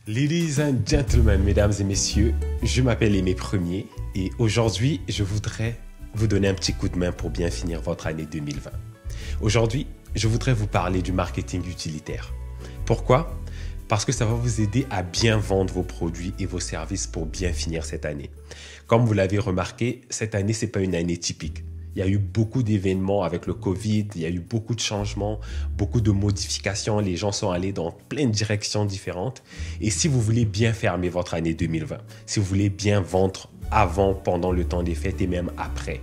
Ladies and gentlemen, mesdames et messieurs, je m'appelle Aimé Premier et aujourd'hui, je voudrais vous donner un petit coup de main pour bien finir votre année 2020. Aujourd'hui, je voudrais vous parler du marketing utilitaire. Pourquoi ? Parce que ça va vous aider à bien vendre vos produits et vos services pour bien finir cette année. Comme vous l'avez remarqué, cette année, ce n'est pas une année typique. Il y a eu beaucoup d'événements avec le Covid, il y a eu beaucoup de changements, beaucoup de modifications, les gens sont allés dans plein de directions différentes. Et si vous voulez bien fermer votre année 2020, si vous voulez bien vendre avant, pendant le temps des fêtes et même après,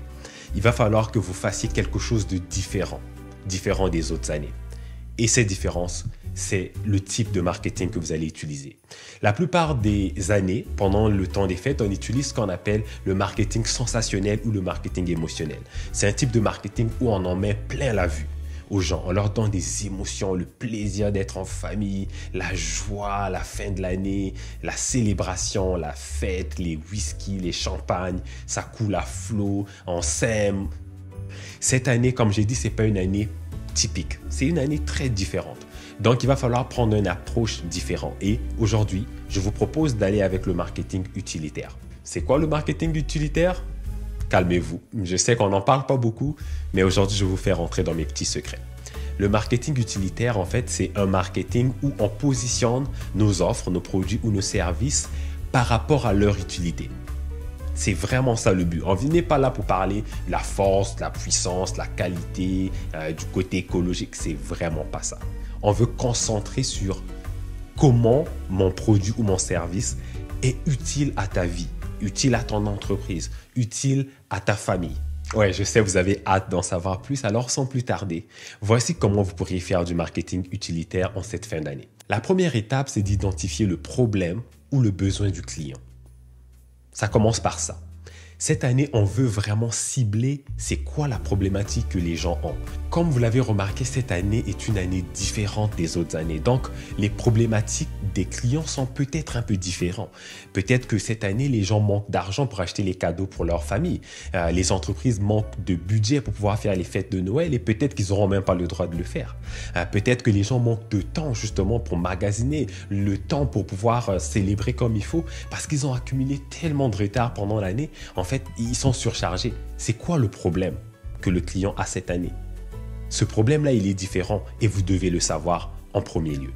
il va falloir que vous fassiez quelque chose de différent des autres années. Et cette différence, c'est le type de marketing que vous allez utiliser. La plupart des années, pendant le temps des fêtes, on utilise ce qu'on appelle le marketing sensationnel ou le marketing émotionnel. C'est un type de marketing où on en met plein la vue aux gens. On leur donne des émotions, le plaisir d'être en famille, la joie, la fin de l'année, la célébration, la fête, les whisky, les champagnes, ça coule à flot, on s'aime. Cette année, comme j'ai dit, ce n'est pas une année typique. C'est une année très différente. Donc, il va falloir prendre une approche différente. Et aujourd'hui, je vous propose d'aller avec le marketing utilitaire. C'est quoi le marketing utilitaire ? Calmez-vous. Je sais qu'on n'en parle pas beaucoup, mais aujourd'hui, je vais vous faire rentrer dans mes petits secrets. Le marketing utilitaire, en fait, c'est un marketing où on positionne nos offres, nos produits ou nos services par rapport à leur utilité. C'est vraiment ça le but. On n'est pas là pour parler de la force, de la puissance, de la qualité, du côté écologique. C'est vraiment pas ça. On veut concentrer sur comment mon produit ou mon service est utile à ta vie, utile à ton entreprise, utile à ta famille. Ouais, je sais, vous avez hâte d'en savoir plus, alors sans plus tarder, voici comment vous pourriez faire du marketing utilitaire en cette fin d'année. La première étape, c'est d'identifier le problème ou le besoin du client. Ça commence par ça. Cette année, on veut vraiment cibler c'est quoi la problématique que les gens ont. Comme vous l'avez remarqué, cette année est une année différente des autres années. Donc, les problématiques des clients sont peut-être un peu différentes. Peut-être que cette année, les gens manquent d'argent pour acheter les cadeaux pour leur famille. Les entreprises manquent de budget pour pouvoir faire les fêtes de Noël et peut-être qu'ils n'auront même pas le droit de le faire. Peut-être que les gens manquent de temps justement pour magasiner, le temps pour pouvoir célébrer comme il faut parce qu'ils ont accumulé tellement de retard pendant l'année. En fait, ils sont surchargés. C'est quoi le problème que le client a cette année ? Ce problème-là, il est différent et vous devez le savoir en premier lieu.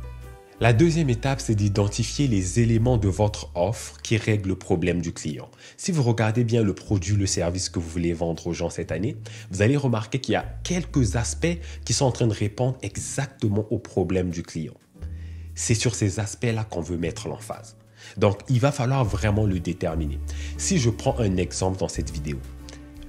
La deuxième étape, c'est d'identifier les éléments de votre offre qui règlent le problème du client. Si vous regardez bien le produit, le service que vous voulez vendre aux gens cette année, vous allez remarquer qu'il y a quelques aspects qui sont en train de répondre exactement au problème du client. C'est sur ces aspects-là qu'on veut mettre l'emphase. Donc, il va falloir vraiment le déterminer. Si je prends un exemple dans cette vidéo,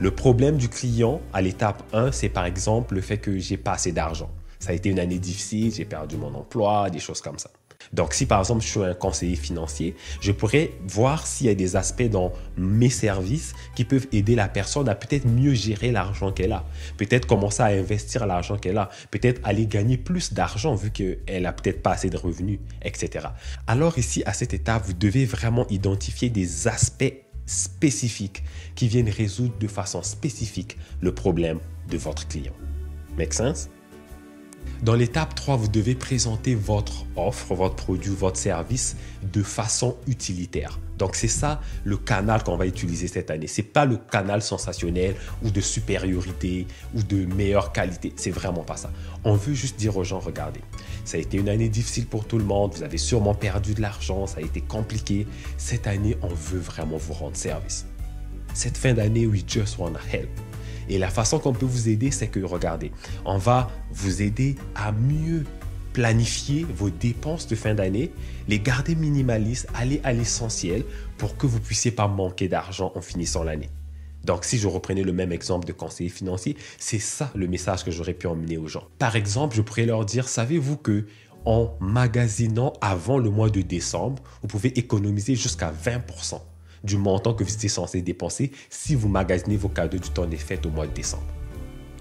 le problème du client à l'étape 1, c'est par exemple le fait que j'ai pas assez d'argent. Ça a été une année difficile, j'ai perdu mon emploi, des choses comme ça. Donc, si par exemple je suis un conseiller financier, je pourrais voir s'il y a des aspects dans mes services qui peuvent aider la personne à peut-être mieux gérer l'argent qu'elle a. Peut-être commencer à investir l'argent qu'elle a. Peut-être aller gagner plus d'argent vu qu'elle n'a peut-être pas assez de revenus, etc. Alors ici, à cette étape, vous devez vraiment identifier des aspects spécifiques qui viennent résoudre de façon spécifique le problème de votre client. Make sense? Dans l'étape 3, vous devez présenter votre offre, votre produit, votre service de façon utilitaire. Donc, c'est ça le canal qu'on va utiliser cette année. Ce n'est pas le canal sensationnel ou de supériorité ou de meilleure qualité. C'est vraiment pas ça. On veut juste dire aux gens, regardez, ça a été une année difficile pour tout le monde. Vous avez sûrement perdu de l'argent. Ça a été compliqué. Cette année, on veut vraiment vous rendre service. Cette fin d'année, we just want to help. Et la façon qu'on peut vous aider, c'est que, regardez, on va vous aider à mieux planifier vos dépenses de fin d'année, les garder minimalistes, aller à l'essentiel pour que vous ne puissiez pas manquer d'argent en finissant l'année. Donc, si je reprenais le même exemple de conseiller financier, c'est ça le message que j'aurais pu emmener aux gens. Par exemple, je pourrais leur dire, savez-vous que en magasinant avant le mois de décembre, vous pouvez économiser jusqu'à 20% du montant que vous étiez censé dépenser si vous magasinez vos cadeaux du temps des fêtes au mois de décembre.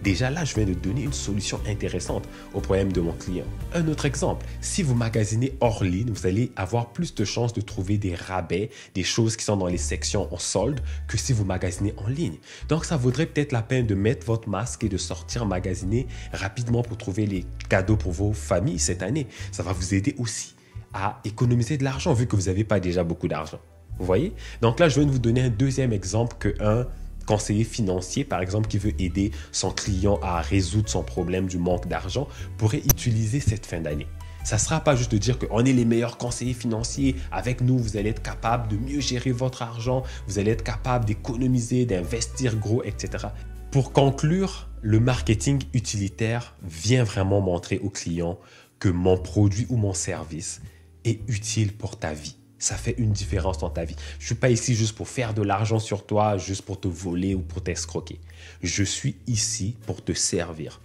Déjà là, je viens de donner une solution intéressante au problème de mon client. Un autre exemple, si vous magasinez hors ligne, vous allez avoir plus de chances de trouver des rabais, des choses qui sont dans les sections en solde que si vous magasinez en ligne. Donc, ça vaudrait peut-être la peine de mettre votre masque et de sortir magasiner rapidement pour trouver les cadeaux pour vos familles cette année. Ça va vous aider aussi à économiser de l'argent vu que vous n'avez pas déjà beaucoup d'argent. Vous voyez? Donc là, je viens de vous donner un deuxième exemple qu'un conseiller financier, par exemple, qui veut aider son client à résoudre son problème du manque d'argent, pourrait utiliser cette fin d'année. Ça ne sera pas juste de dire qu'on est les meilleurs conseillers financiers. Avec nous, vous allez être capable de mieux gérer votre argent, vous allez être capable d'économiser, d'investir gros, etc. Pour conclure, le marketing utilitaire vient vraiment montrer au client que mon produit ou mon service est utile pour ta vie. Ça fait une différence dans ta vie. Je ne suis pas ici juste pour faire de l'argent sur toi, juste pour te voler ou pour t'escroquer. Je suis ici pour te servir,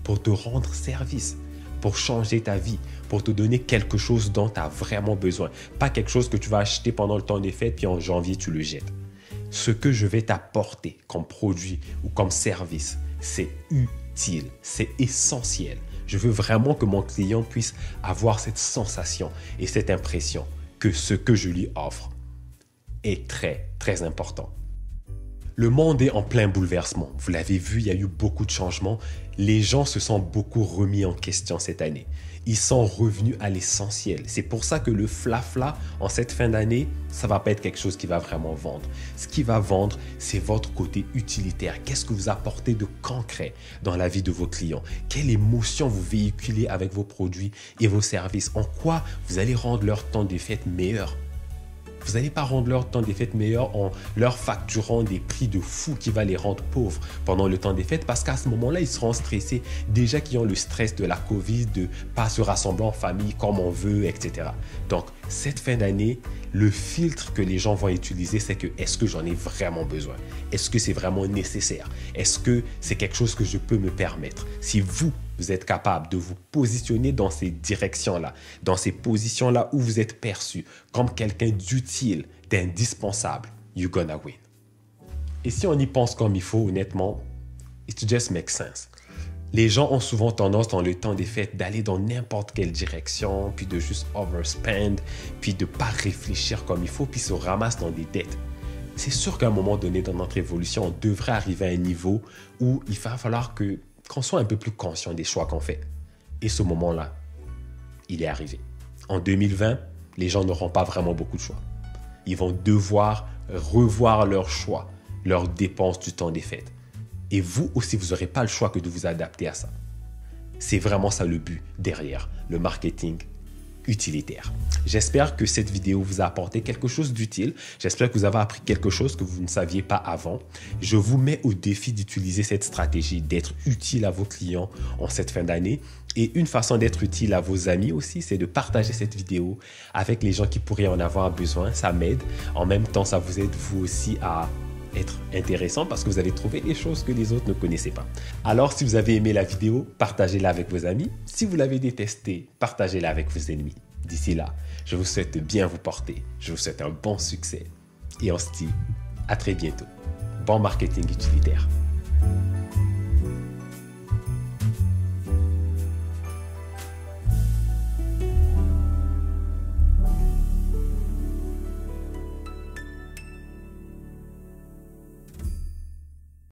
pour te rendre service, pour changer ta vie, pour te donner quelque chose dont tu as vraiment besoin. Pas quelque chose que tu vas acheter pendant le temps des fêtes, puis en janvier, tu le jettes. Ce que je vais t'apporter comme produit ou comme service, c'est utile, c'est essentiel. Je veux vraiment que mon client puisse avoir cette sensation et cette impression que ce que je lui offre est très, très important. Le monde est en plein bouleversement. Vous l'avez vu, il y a eu beaucoup de changements. Les gens se sont beaucoup remis en question cette année. Ils sont revenus à l'essentiel. C'est pour ça que le flafla en cette fin d'année, ça ne va pas être quelque chose qui va vraiment vendre. Ce qui va vendre, c'est votre côté utilitaire. Qu'est-ce que vous apportez de concret dans la vie de vos clients? Quelle émotion vous véhiculez avec vos produits et vos services? En quoi vous allez rendre leur temps des fêtes meilleur? Vous n'allez pas rendre leur temps des fêtes meilleur en leur facturant des prix de fou qui va les rendre pauvres pendant le temps des fêtes parce qu'à ce moment-là, ils seront stressés. Déjà qu'ils ont le stress de la COVID, de ne pas se rassembler en famille comme on veut, etc. Donc, cette fin d'année, le filtre que les gens vont utiliser, c'est que est-ce que j'en ai vraiment besoin? Est-ce que c'est vraiment nécessaire? Est-ce que c'est quelque chose que je peux me permettre? Si vous êtes capable de vous positionner dans ces directions-là, dans ces positions-là où vous êtes perçu comme quelqu'un d'utile, d'indispensable, you're gonna win. Et si on y pense comme il faut, honnêtement, it just makes sense. Les gens ont souvent tendance dans le temps des fêtes d'aller dans n'importe quelle direction, puis de juste overspend, puis de ne pas réfléchir comme il faut, puis se ramassent dans des dettes. C'est sûr qu'à un moment donné dans notre évolution, on devrait arriver à un niveau où il va falloir qu'on soit un peu plus conscient des choix qu'on fait. Et ce moment-là, il est arrivé. En 2020, les gens n'auront pas vraiment beaucoup de choix. Ils vont devoir revoir leurs choix, leurs dépenses du temps des fêtes. Et vous aussi, vous n'aurez pas le choix que de vous adapter à ça. C'est vraiment ça le but derrière le marketing utilitaire. J'espère que cette vidéo vous a apporté quelque chose d'utile. J'espère que vous avez appris quelque chose que vous ne saviez pas avant. Je vous mets au défi d'utiliser cette stratégie, d'être utile à vos clients en cette fin d'année. Et une façon d'être utile à vos amis aussi, c'est de partager cette vidéo avec les gens qui pourraient en avoir besoin. Ça m'aide. En même temps, ça vous aide vous aussi à être intéressant parce que vous avez trouvé des choses que les autres ne connaissaient pas. Alors, si vous avez aimé la vidéo, partagez-la avec vos amis. Si vous l'avez détestée, partagez-la avec vos ennemis. D'ici là, je vous souhaite de bien vous porter. Je vous souhaite un bon succès. Et on se dit à très bientôt. Bon marketing utilitaire.